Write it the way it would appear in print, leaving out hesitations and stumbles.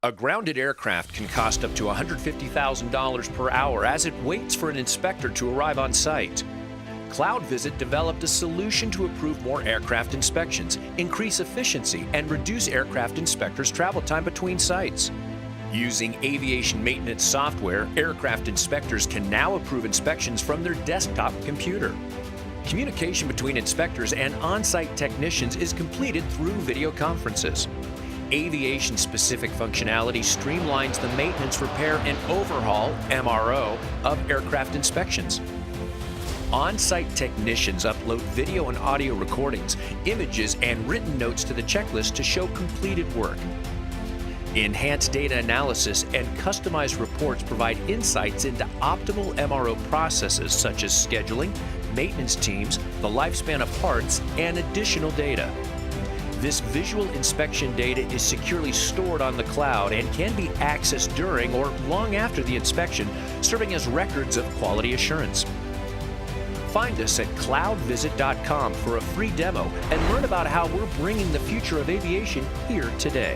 A grounded aircraft can cost up to $150,000 per hour as it waits for an inspector to arrive on site. CloudVisit developed a solution to approve more aircraft inspections, increase efficiency, and reduce aircraft inspectors' travel time between sites. Using aviation maintenance software, aircraft inspectors can now approve inspections from their desktop computer. Communication between inspectors and on-site technicians is completed through video conferences. Aviation-specific functionality streamlines the maintenance, repair, and overhaul (MRO) of aircraft inspections. On-site technicians upload video and audio recordings, images, and written notes to the checklist to show completed work. Enhanced data analysis and customized reports provide insights into optimal MRO processes such as scheduling, maintenance teams, the lifespan of parts, and additional data. This visual inspection data is securely stored on the cloud and can be accessed during or long after the inspection, serving as records of quality assurance. Find us at cloudvisit.com for a free demo and learn about how we're bringing the future of aviation here today.